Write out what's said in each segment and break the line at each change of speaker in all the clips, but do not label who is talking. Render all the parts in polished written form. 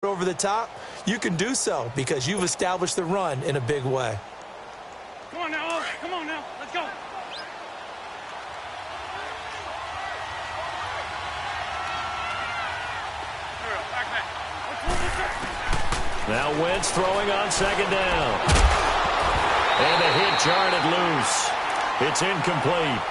over the top, you can do so because you've established the run in a big way.
Come on now, come on now, let's go.
Now Wentz throwing on second down. And a hit jarred it loose. It's incomplete.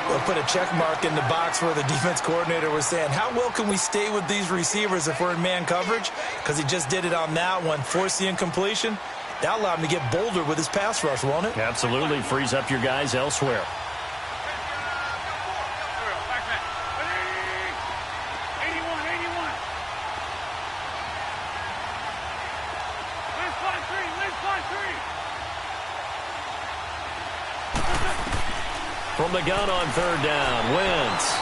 We'll put a check mark in the box where the defense coordinator was saying, how well can we stay with these receivers if we're in man coverage? Because he just did it on that one, forced the incompletion. That allowed him to get bolder with his pass rush, won't it?
Absolutely. Frees up your guys elsewhere. From the gun on third down, Wentz.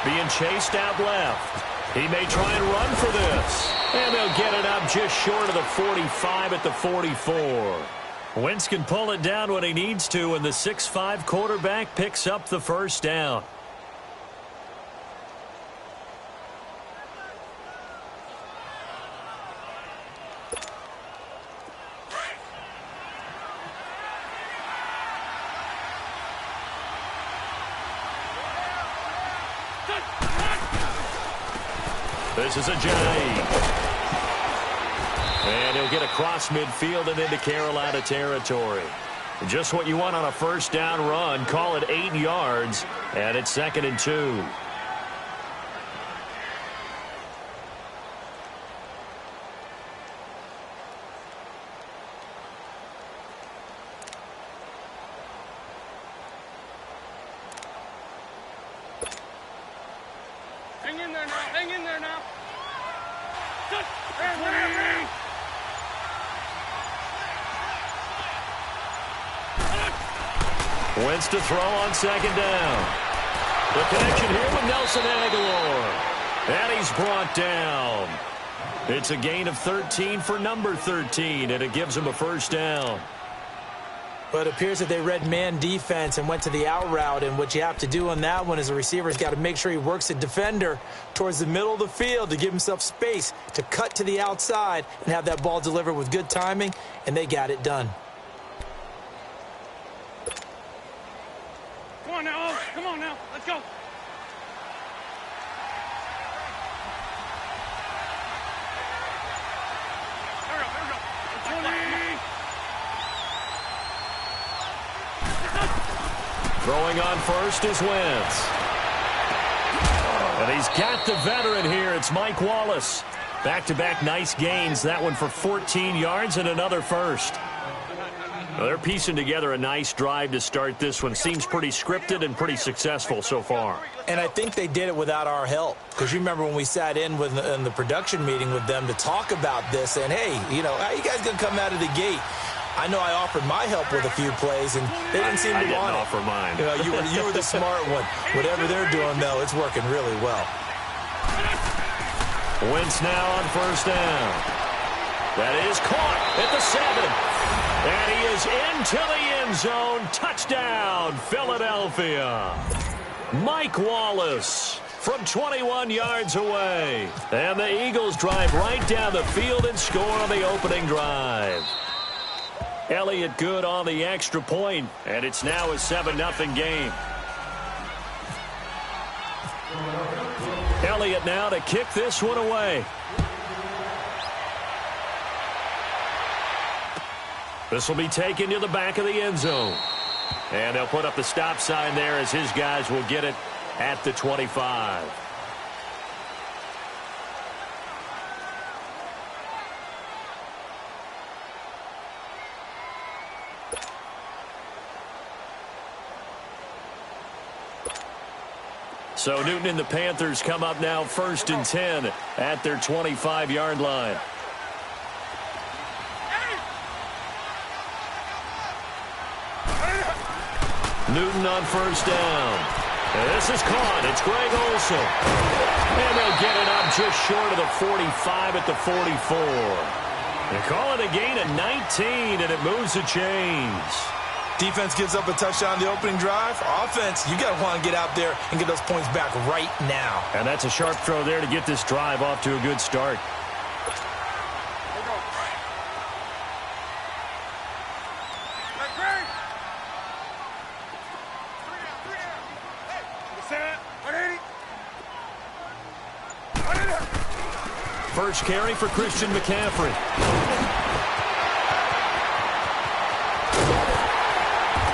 Being chased out left. He may try and run for this. And they'll get it up just short of the 45 at the 44. Wentz can pull it down when he needs to, and the 6'5" quarterback picks up the first down. This is a Ajayi. And he'll get across midfield and into Carolina territory. Just what you want on a first down run. Call it 8 yards, and it's 2nd and 2.
Hang in there now, hang in there now.
Wentz to throw on second down. The connection here with Nelson Aguilar. And he's brought down. It's a gain of 13 for number 13, and it gives him a first down.
But it appears that they read man defense and went to the out route, and what you have to do on that one is the receiver's got to make sure he works the defender towards the middle of the field to give himself space to cut to the outside and have that ball delivered with good timing, and they got it done.
Come on now, let's go.
Throwing on first is Wentz. And he's got the veteran here. It's Mike Wallace. Back-to-back nice gains. That one for 14 yards and another first. Well, they're piecing together a nice drive to start this one. Seems pretty scripted and pretty successful so far.
And I think they did it without our help. Because you remember when we sat in the production meeting with them to talk about this, and hey, you know, how you guys going to come out of the gate? I know I offered my help with a few plays, and they didn't seem to want it.
I didn't offer mine.
You know, you were the smart one. Whatever they're doing, though, it's working really well.
Wentz now on first down. That is caught at the 7. And he is into the end zone. Touchdown, Philadelphia. Mike Wallace from 21 yards away. And the Eagles drive right down the field and score on the opening drive. Elliott good on the extra point, and it's now a 7-0 game. Elliott now to kick this one away. This will be taken to the back of the end zone. And they'll put up the stop sign there as his guys will get it at the 25. So Newton and the Panthers come up now 1st and 10 at their 25-yard line. Newton on first down. And this is caught. It's Greg Olsen. And they'll get it up just short of the 45 at the 44. They call it a gain of 19, and it moves the chains.
Defense gives up a touchdown the opening drive. Offense, you got to want to get out there and get those points back right now.
And that's a sharp throw there to get this drive off to a good start. First carry for Christian McCaffrey.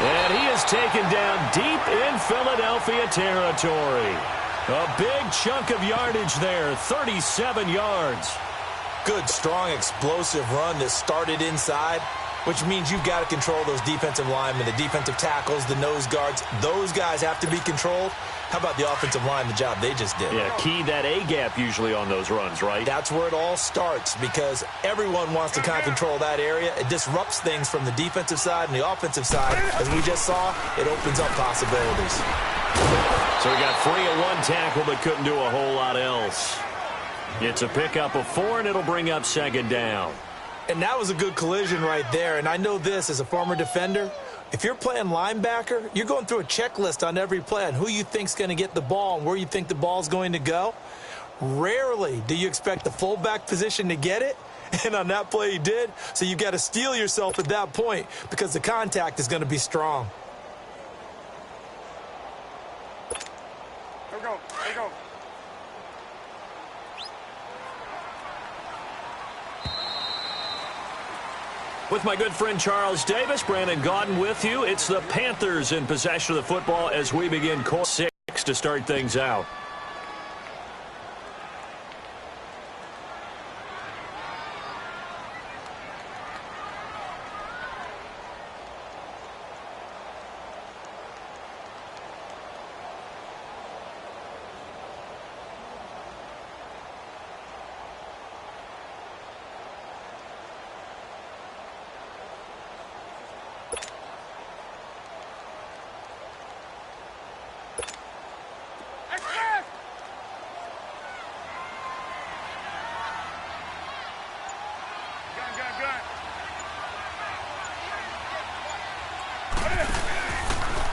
And he is taken down deep in Philadelphia territory. A big chunk of yardage there, 37 yards.
Good, strong, explosive run that started inside, which means you've got to control those defensive linemen, the defensive tackles, the nose guards. Those guys have to be controlled. How about the offensive line, the job they just did?
Yeah, key that A-gap usually on those runs, right?
That's where it all starts because everyone wants to kind of control that area. It disrupts things from the defensive side and the offensive side. As we just saw, it opens up possibilities.
So we got 3 at one tackle but couldn't do a whole lot else. It's a pickup of 4, and it'll bring up second down.
And that was a good collision right there. And I know this as a former defender. If you're playing linebacker, you're going through a checklist on every play on who you think's going to get the ball and where you think the ball's going to go. Rarely do you expect the fullback position to get it. And on that play, he did. So you've got to steel yourself at that point because the contact is going to be strong.
Here we go. Here we go.
With my good friend Charles Davis, Brandon Gaudin with you. It's the Panthers in possession of the football as we begin quarter 6 to start things out.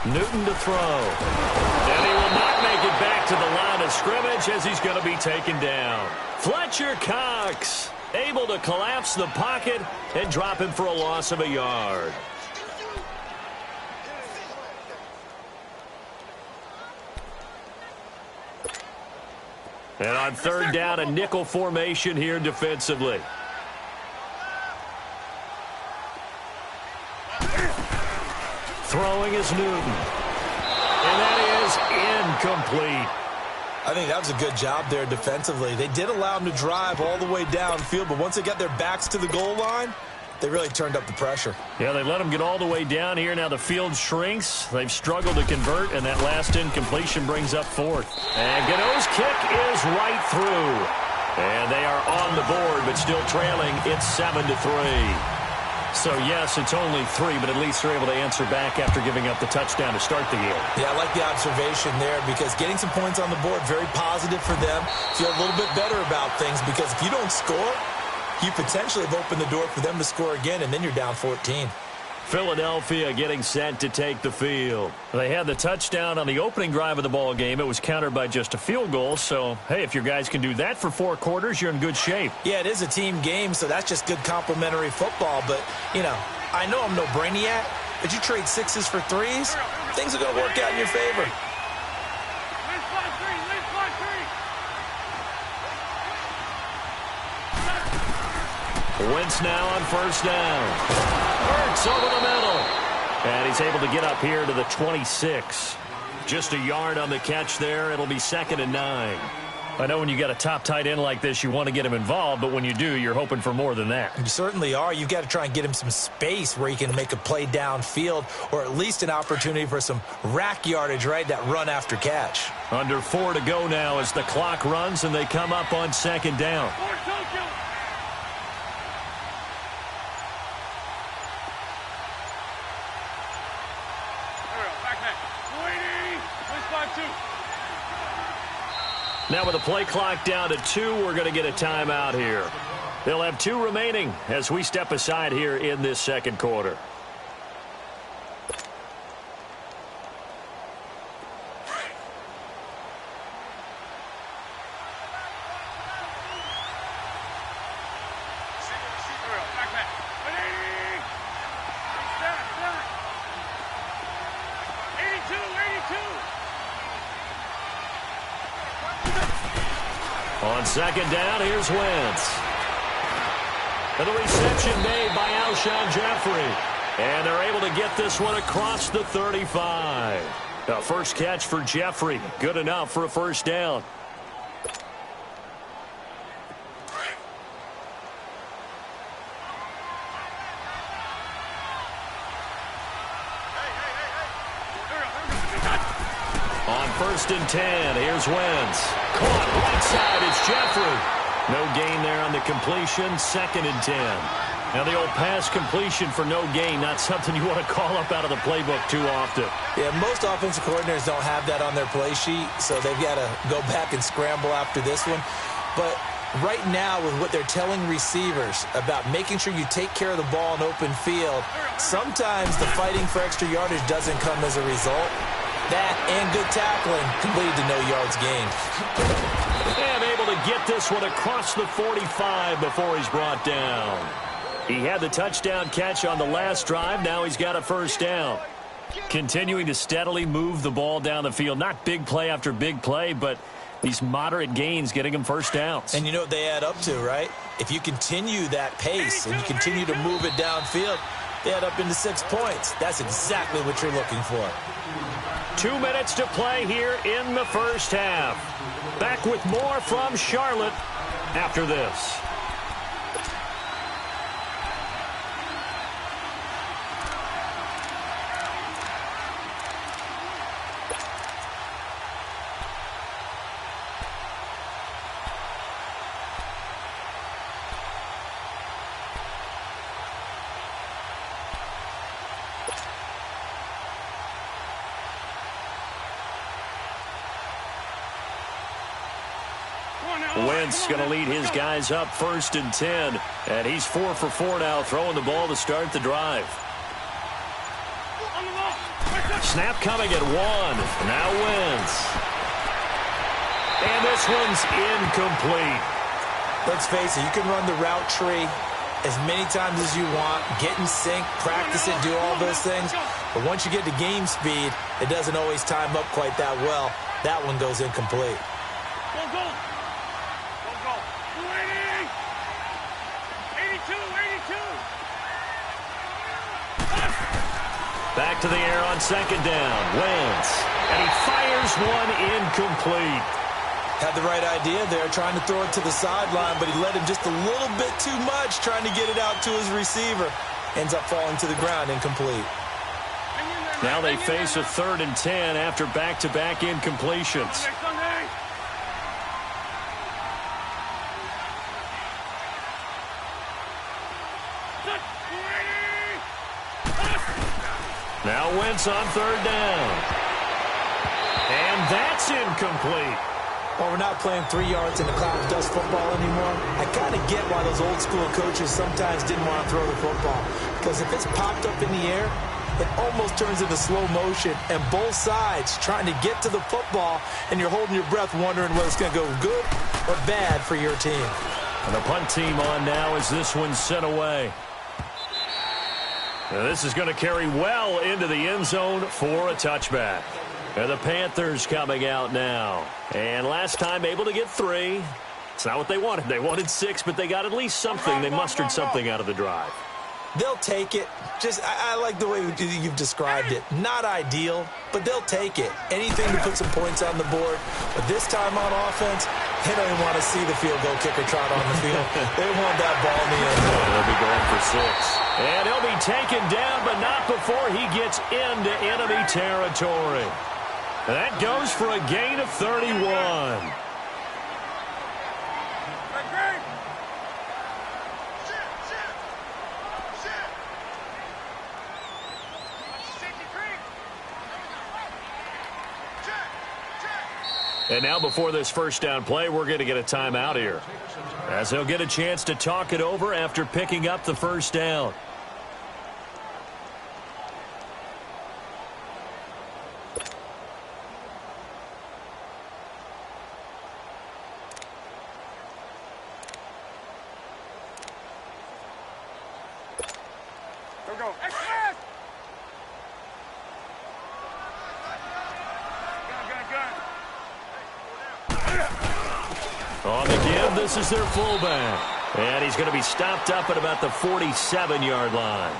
Newton to throw. And he will not make it back to the line of scrimmage as he's going to be taken down. Fletcher Cox able to collapse the pocket and drop him for a loss of a yard. And on third down, a nickel formation here defensively. Throwing is Newton. And that is incomplete.
I think that was a good job there defensively. They did allow him to drive all the way downfield, but once they got their backs to the goal line, they really turned up the pressure.
Yeah, they let him get all the way down here. Now the field shrinks. They've struggled to convert, and that last incompletion brings up fourth. And Gano's kick is right through. And they are on the board, but still trailing. It's 7-3. So, yes, it's only 3, but at least they're able to answer back after giving up the touchdown to start the game.
Yeah, I like the observation there because getting some points on the board, very positive for them. Feel a little bit better about things because if you don't score, you potentially have opened the door for them to score again, and then you're down 14.
Philadelphia getting set to take the field. They had the touchdown on the opening drive of the ball game. It was countered by just a field goal. So, hey, if your guys can do that for 4 quarters, you're in good shape.
Yeah, it is a team game, so that's just good complimentary football. But, you know, I know I'm no brainiac, but you trade 6s for 3s, things are going to work out in your favor.
Wentz now on first down. Hurts over the middle. And he's able to get up here to the 26. Just a yard on the catch there. It'll be 2nd and 9. I know when you got a top tight end like this, you want to get him involved, but when you do, you're hoping for more than that.
You certainly are. You've got to try and get him some space where he can make a play downfield or at least an opportunity for some rack yardage, right? That run after catch.
Under 4 to go now as the clock runs and they come up on 2nd down. Now with the play clock down to 2, we're going to get a timeout here. They'll have 2 remaining as we step aside here in this second quarter. On second down, here's Wentz. And the reception made by Alshon Jeffrey. And they're able to get this one across the 35. The first catch for Jeffrey. Good enough for a first down. On 1st and 10, here's Wentz. Caught right side, it's Jeffrey. No gain there on the completion, 2nd and 10. Now the old pass completion for no gain, not something you want to call up out of the playbook too often.
Yeah, most offensive coordinators don't have that on their play sheet, so they've got to go back and scramble after this one. But right now, with what they're telling receivers about making sure you take care of the ball in open field, sometimes the fighting for extra yardage doesn't come as a result. That and good tackling can lead to no yards gained.
And able to get this one across the 45 before he's brought down. He had the touchdown catch on the last drive. Now he's got a first down. Continuing to steadily move the ball down the field. Not big play after big play, but these moderate gains getting him first downs.
And you know what they add up to, right? If you continue that pace and you continue to move it downfield, they add up into 6 points. That's exactly what you're looking for.
2 minutes to play here in the first half. Back with more from Charlotte after this. Wentz going to lead his guys up 1st and 10. And he's 4 for 4 now, throwing the ball to start the drive. Snap coming at 1. Now Wentz. And this one's incomplete.
Let's face it, you can run the route tree as many times as you want, get in sync, practice it, do all those things. But once you get to game speed, it doesn't always time up quite that well. That one goes incomplete.
Back to the air on second down. Wentz. And he fires one incomplete.
Had the right idea there, trying to throw it to the sideline, but he led him just a little bit too much, trying to get it out to his receiver. Ends up falling to the ground, incomplete.
Now they face a 3rd and 10 after back-to-back incompletions. Now Wentz on 3rd down. And that's incomplete.
Well, we're not playing 3 yards in a cloud of dust football anymore. I kind of get why those old school coaches sometimes didn't want to throw the football. Because if it's popped up in the air, it almost turns into slow motion. And both sides trying to get to the football, and you're holding your breath wondering whether it's going to go good or bad for your team.
And the punt team on now as this one's sent away. Now this is going to carry well into the end zone for a touchback. And the Panthers coming out now. And last time able to get 3. It's not what they wanted. They wanted 6, but they got at least something. They mustered something out of the drive.
They'll take it. I like the way you've described it. Not ideal, but they'll take it. Anything to put some points on the board. But this time on offense, they don't even want to see the field goal kicker trot on the field. They want that ball in the end zone.
They'll be going for 6. And he'll be taken down, but not before he gets into enemy territory. That goes for a gain of 31. And now before this first down play, we're going to get a timeout here, as he'll get a chance to talk it over after picking up the first down.
Go.
On the give, this is their fullback. And he's going to be stopped up at about the 47-yard line.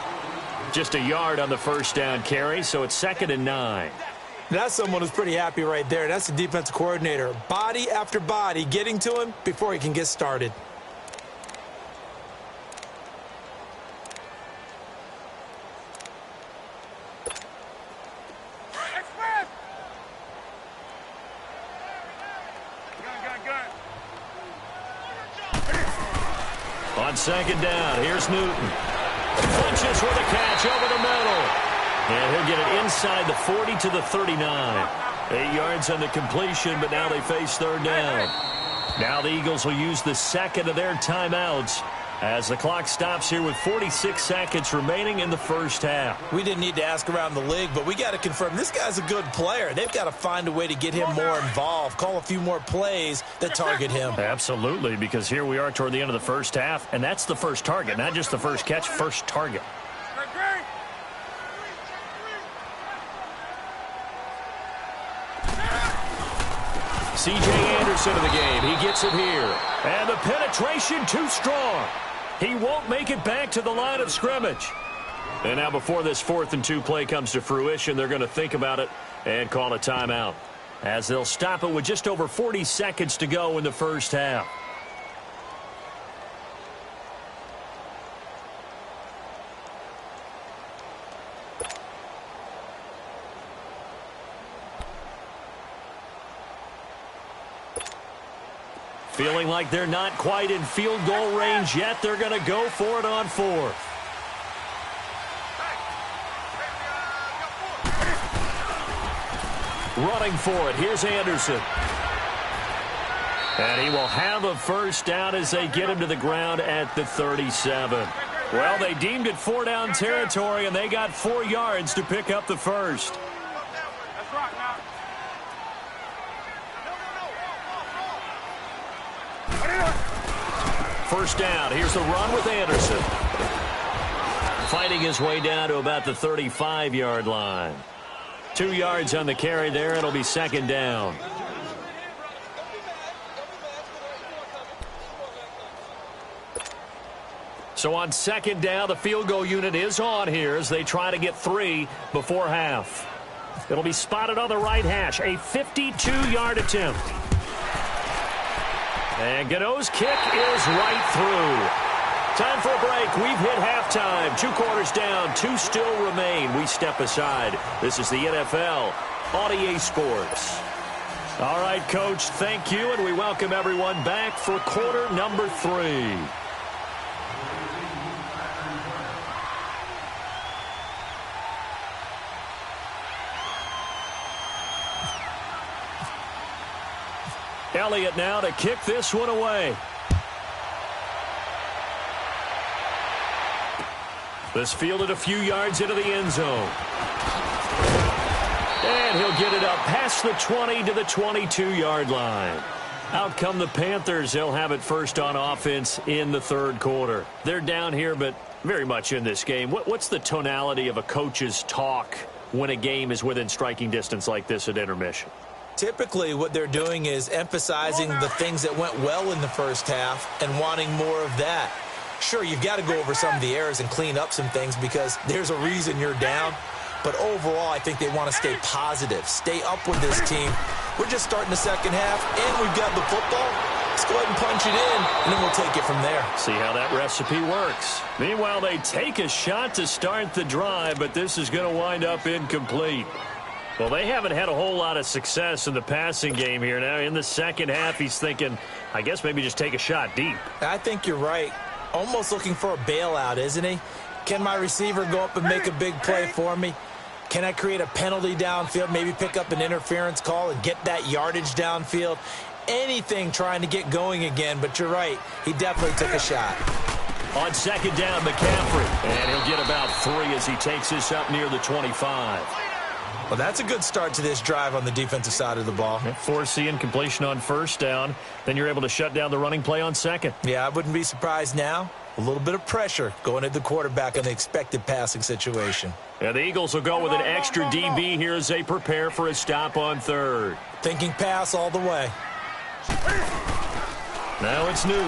Just a yard on the first down carry, so it's 2nd and 9.
That's someone who's pretty happy right there. That's the defensive coordinator. Body after body getting to him before he can get started.
On 2nd down, here's Newton. Punches with a catch over the middle. And he'll get it inside the 40 to the 39. 8 yards on the completion, but now they face 3rd down. Now the Eagles will use the second of their timeouts as the clock stops here with 46 seconds remaining in the first half.
We didn't need to ask around the league, but we got to confirm this guy's a good player. They've got to find a way to get him more involved, call a few more plays that target him.
Absolutely, because here we are toward the end of the first half, and that's the first target, not just the first catch, first target. C.J. Anderson in the game. He gets it here. And the penetration too strong. He won't make it back to the line of scrimmage. And now before this 4th and 2 play comes to fruition, they're going to think about it and call a timeout, as they'll stop it with just over 40 seconds to go in the first half. Feeling like they're not quite in field goal range yet, they're going to go for it on 4th. Running for it, here's Anderson. And he will have a first down as they get him to the ground at the 37. Well, they deemed it 4-down territory, and they got 4 yards to pick up the first. First down. Here's the run with Anderson. Fighting his way down to about the 35-yard line. 2 yards on the carry there. It'll be 2nd down. So on 2nd down, the field goal unit is on here as they try to get 3 before half. It'll be spotted on the right hash. A 52-yard attempt. And Gano's kick is right through. Time for a break. We've hit halftime. 2 quarters down. 2 still remain. We step aside. This is the NFL on EA Sports. All right, Coach, thank you, and we welcome everyone back for quarter number 3. Elliott now to kick this one away. This fielded a few yards into the end zone. And he'll get it up past the 20 to the 22-yard line. Out come the Panthers. They'll have it first on offense in the 3rd quarter. They're down here, but very much in this game. What's the tonality of a coach's talk when a game is within striking distance like this at intermission?
Typically, what they're doing is emphasizing the things that went well in the first half and wanting more of that. Sure, you've got to go over some of the errors and clean up some things because there's a reason you're down. But overall, I think they want to stay positive, stay up with this team. We're just starting the second half, and we've got the football. Let's go ahead and punch it in, and then we'll take it from there.
See how that recipe works. Meanwhile, they take a shot to start the drive, but this is going to wind up incomplete. Well, they haven't had a whole lot of success in the passing game here. Now, in the second half, he's thinking, I guess maybe just take a shot deep.
I think you're right. Almost looking for a bailout, isn't he? Can my receiver go up and make a big play for me? Can I create a penalty downfield, maybe pick up an interference call and get that yardage downfield? Anything trying to get going again, but you're right. He definitely took a shot.
On 2nd down, McCaffrey. And he'll get about 3 as he takes this up near the 25.
Well, that's a good start to this drive on the defensive side of the ball.
Forcing completion on 1st down. Then you're able to shut down the running play on 2nd.
Yeah, I wouldn't be surprised now. A little bit of pressure going at the quarterback on the expected passing situation.
And the Eagles will go with an extra DB here as they prepare for a stop on 3rd.
Thinking pass all the way.
Now it's Newton.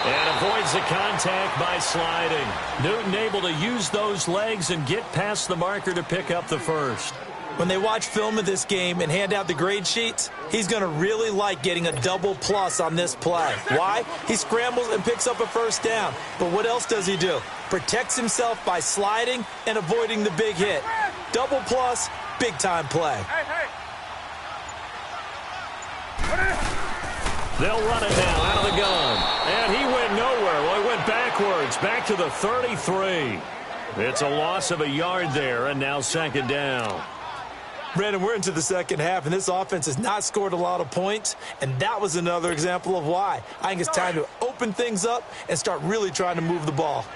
And avoids the contact by sliding. Newton able to use those legs and get past the marker to pick up the first.
When they watch film of this game and hand out the grade sheets, he's going to really like getting a double plus on this play. Why? He scrambles and picks up a first down. But what else does he do? Protects himself by sliding and avoiding the big hit. Double plus, big-time play.
They'll run it now out of the gun. And he went nowhere. Well, he went backwards, back to the 33. It's a loss of a yard there, and now second down.
Brandon, we're into the second half, and this offense has not scored a lot of points, and that was another example of why. I think it's time to open things up and start really trying to move the ball.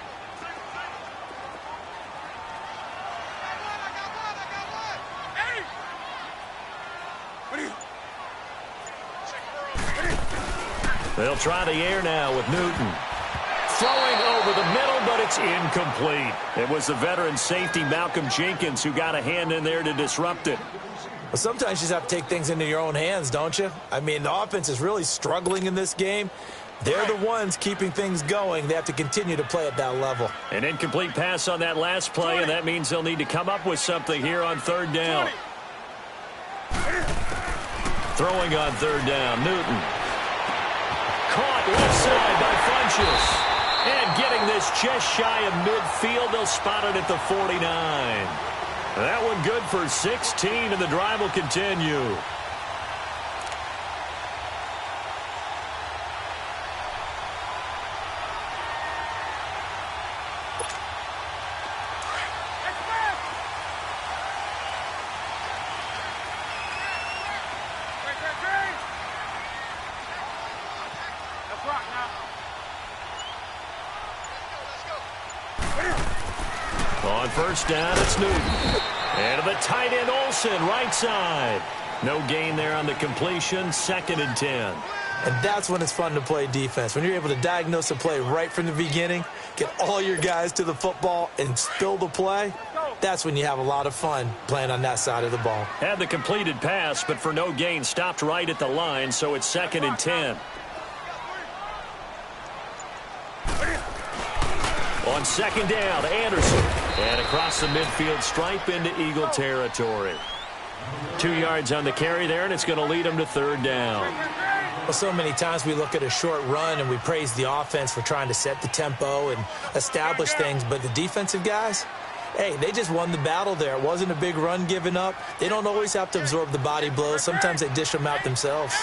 They'll try the air now with Newton. Throwing over the middle, but it's incomplete. It was the veteran safety Malcolm Jenkins who got a hand in there to disrupt it.
Well, sometimes you just have to take things into your own hands, don't you? I mean, the offense is really struggling in this game. They're the ones keeping things going. They have to continue to play at that level.
An incomplete pass on that last play, and that means they'll need to come up with something here on third down. Throwing on third down, Newton. Caught left side by Funchess. And getting this just shy of midfield, they'll spot it at the 49. That one good for 16, and the drive will continue. On first down, it's Newton. And the tight end, Olsen, right side. No gain there on the completion, 2nd and 10.
And that's when it's fun to play defense. When you're able to diagnose a play right from the beginning, get all your guys to the football and spill the play, that's when you have a lot of fun playing on that side of the ball.
Had the completed pass, but for no gain, stopped right at the line, so it's 2nd and 10. On second down, Anderson. And across the midfield stripe into Eagle territory. 2 yards on the carry there, and it's going to lead them to third down.
Well, so many times we look at a short run and we praise the offense for trying to set the tempo and establish things, but the defensive guys, hey, they just won the battle there. It wasn't a big run given up. They don't always have to absorb the body blows. Sometimes they dish them out themselves.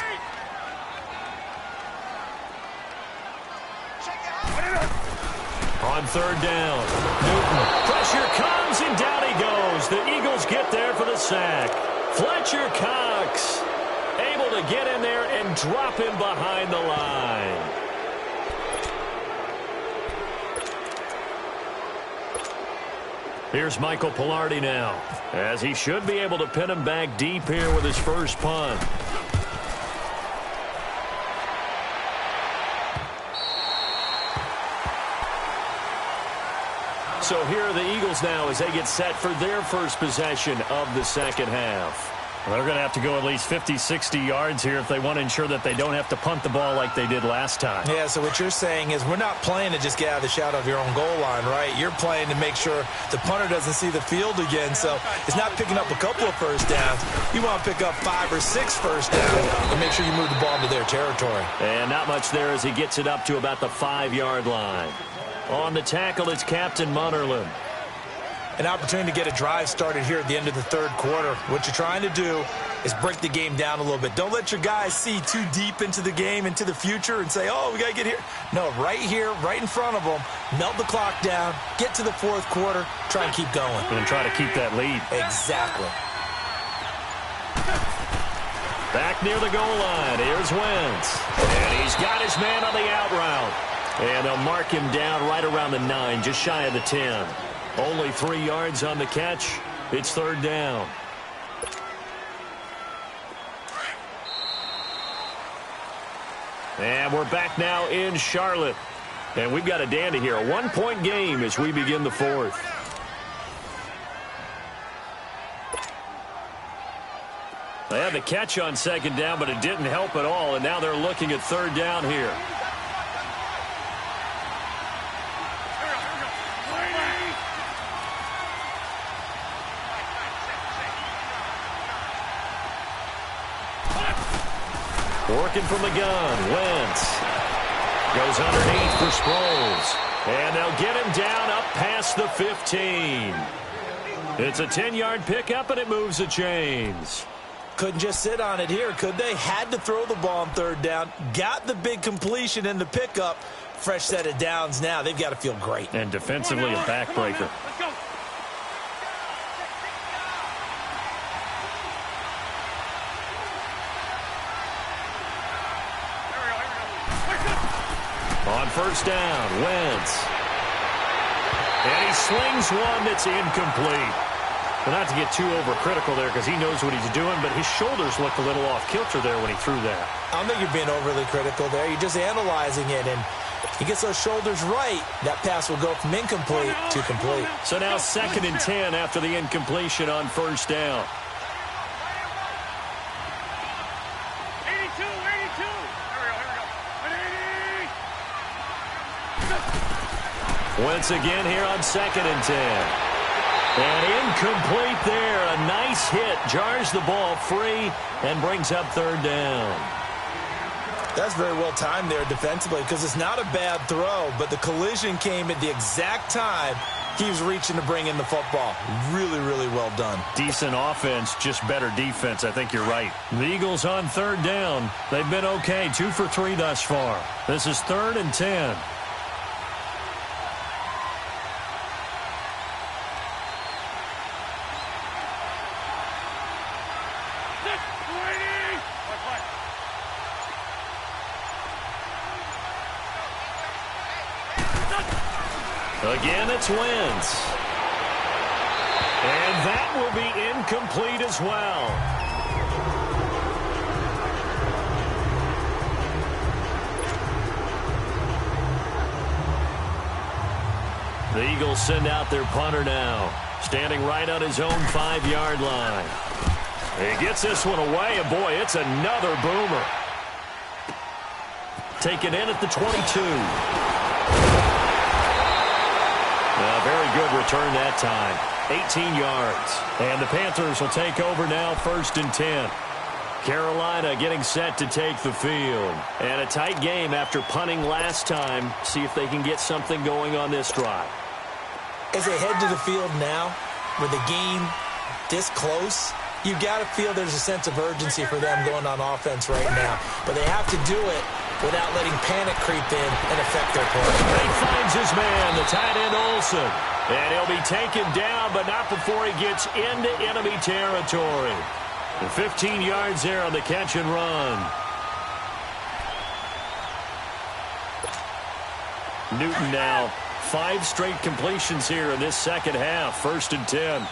On third down, Newton. Pressure comes, and down he goes. The Eagles get there for the sack. Fletcher Cox able to get in there and drop him behind the line. Here's Michael Pilardi now, as he should be able to pin him back deep here with his first punt. So here are the Eagles now as they get set for their first possession of the second half.
Well, they're going to have to go at least 50, 60 yards here if they want to ensure that they don't have to punt the ball like they did last time.
Yeah, so what you're saying is we're not playing to just get out of the shadow of your own goal line, right? You're playing to make sure the punter doesn't see the field again. So it's not picking up a couple of first downs. You want to pick up 5 or 6 first downs and make sure you move the ball into their territory.
And not much there as he gets it up to about the 5-yard line. On the tackle, it's Captain Munnerlyn.
An opportunity to get a drive started here at the end of the third quarter. What you're trying to do is break the game down a little bit. Don't let your guys see too deep into the game, into the future, and say, oh, we got to get here. No, right here, right in front of them, melt the clock down, get to the fourth quarter, try and keep going.
And try to keep that lead.
Exactly.
Back near the goal line, here's Wentz. And he's got his man on the out route. And they'll mark him down right around the 9, just shy of the 10. Only 3 yards on the catch. It's third down. And we're back now in Charlotte. And we've got a dandy here. A 1-point game as we begin the fourth.
They had the catch on second down, but it didn't help at all, and now they're looking at third down here. Working from the gun, Wentz goes underneath for Sproles, and they'll get him down up past the 15. It's a 10-yard pickup, and it moves the chains.
Couldn't just sit on it here, could they? Had to throw the ball on third down. Got the big completion in the pickup. Fresh set of downs now. They've got to feel great.
And defensively a backbreaker.
Let's go.
On first down, Wentz. And he slings one that's incomplete. But not to get too overcritical there because he knows what he's doing, but his shoulders looked a little off kilter there when he threw that.
I don't think you're being overly critical there. You're just analyzing it, and he gets those shoulders right. That pass will go from incomplete to complete.
So now 2nd and 10 after the incompletion on first down.
82, 82.
Once again here on 2nd and 10. And incomplete there. A nice hit. Jars the ball free and brings up third down.
That's very well timed there defensively because it's not a bad throw, but the collision came at the exact time he was reaching to bring in the football. Really, really well done.
Decent offense, just better defense. I think you're right. The Eagles on third down. They've been okay. 2 for 3 thus far. This is 3rd and 10. Again, it's Wentz. And that will be incomplete as well. The Eagles send out their punter now, standing right on his own 5-yard line. He gets this one away, and boy, it's another boomer. Taken in at the 22. Very good return that time. 18 yards. And the Panthers will take over now 1st and 10. Carolina getting set to take the field. And a tight game after punting last time. See if they can get something going on this drive.
As they head to the field now, with the game this close, you've got to feel there's a sense of urgency for them going on offense right now. But they have to do it without letting panic creep in and affect their play.
He finds his man, the tight end Olsen. And he'll be taken down, but not before he gets into enemy territory. And 15 yards there on the catch and run. Newton now, 5 straight completions here in this second half. 1st and 10.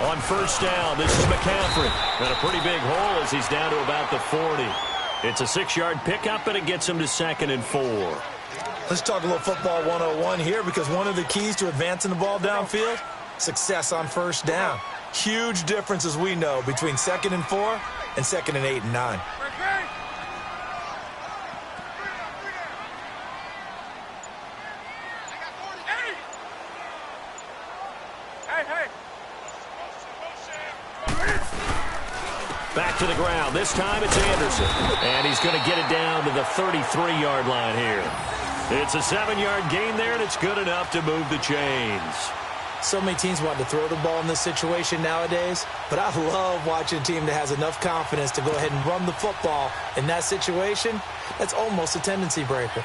On first down, this is McCaffrey. And a pretty big hole as he's down to about the 40. It's a 6-yard pickup, and it gets him to 2nd and 4.
Let's talk a little football 101 here because one of the keys to advancing the ball downfield, success on first down. Huge difference, as we know, between 2nd and 4 and 2nd and 8 and 9.
Back to the ground. This time it's Anderson. And he's going to get it down to the 33-yard line here. It's a 7-yard gain there, and it's good enough to move the chains.
So many teams want to throw the ball in this situation nowadays, but I love watching a team that has enough confidence to go ahead and run the football in that situation. That's almost a tendency breaker.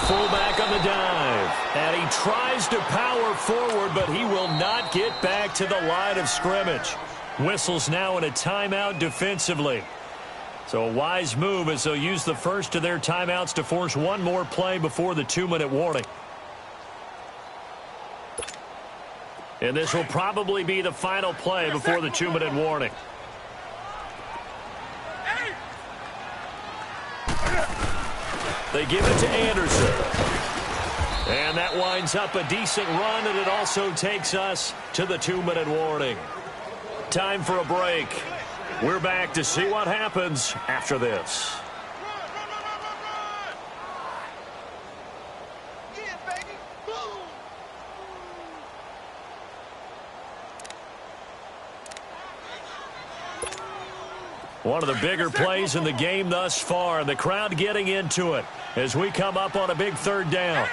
Fullback on the dive. And he tries to power forward, but he will not get back to the line of scrimmage.
Whistles now in a timeout defensively. So a wise move as they'll use the first of their timeouts to force one more play before the 2-minute warning. And this will probably be the final play before the 2-minute warning. They give it to Anderson. And that winds up a decent run, and it also takes us to the 2-minute warning. Time for a break. We're back to see what happens after this. One of the bigger plays in the game thus far. The crowd getting into it as we come up on a big third down.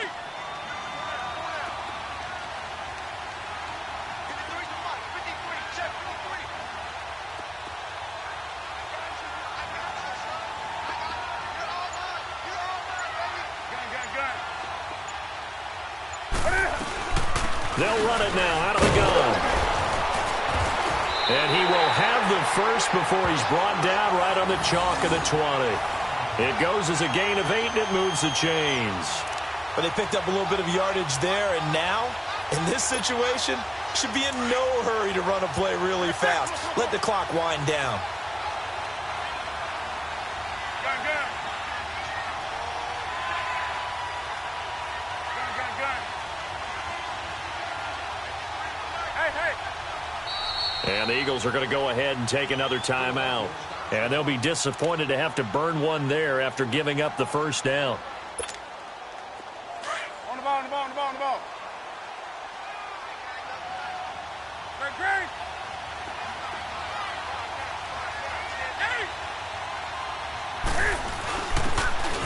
They'll run it now out of the gun. And he will have the first before he's brought down right on the chalk of the 20. It goes as a gain of 8, and it moves the chains.
But they picked up a little bit of yardage there, and now, in this situation, should be in no hurry to run a play really fast. Let the clock wind down.
And the Eagles are going to go ahead and take another timeout. And they'll be disappointed to have to burn one there after giving up the first down.
On the ball, on the ball, on the ball, on the ball. Great.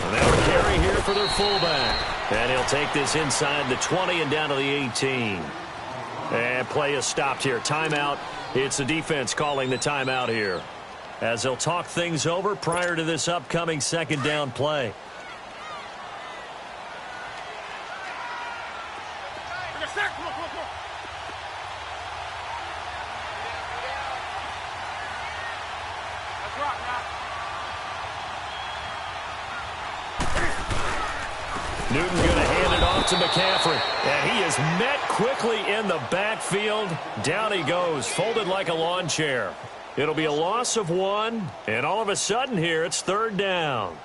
And they'll carry here for their fullback. And he'll take this inside the 20 and down to the 18. And play is stopped here. Timeout. It's the defense calling the timeout here, as they'll talk things over prior to this upcoming second down play. Newton going to hand it off to McCaffrey. And he is met quickly in the backfield. Down he goes, folded like a lawn chair. It'll be a loss of 1, and all of a sudden here, it's third down.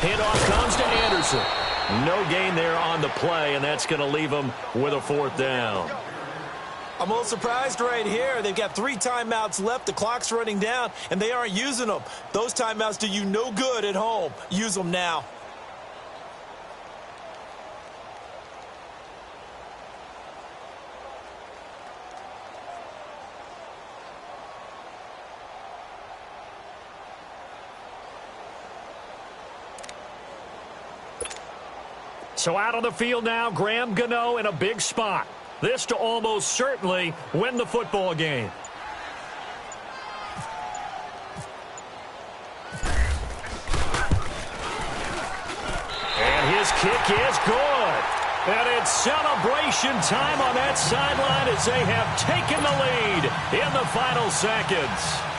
Handoff comes to Anderson. No gain there on the play, and that's going to leave him with a fourth down.
I'm a little surprised right here. They've got 3 timeouts left. The clock's running down, and they aren't using them. Those timeouts do you no good at home. Use them now.
So out on the field now, Graham Gano in a big spot. This to almost certainly win the football game. And his kick is good. And it's celebration time on that sideline as they have taken the lead in the final seconds.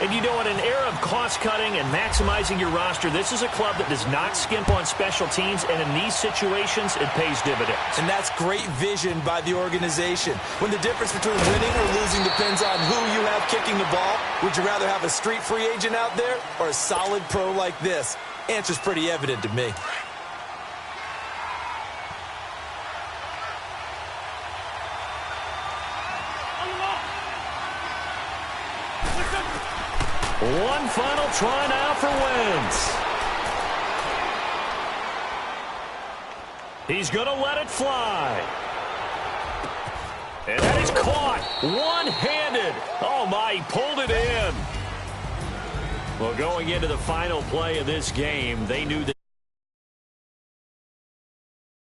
And you know, in an era of cost-cutting and maximizing your roster, this is a club that does not skimp on special teams, and in these situations, it pays dividends.
And that's great vision by the organization. When the difference between winning or losing depends on who you have kicking the ball, would you rather have a street free agent out there or a solid pro like this? Answer's pretty evident to me.
One final try now for Wentz. He's going to let it fly. And that is caught one-handed. Oh, my, he pulled it in. Well, going into the final play of this game, they knew that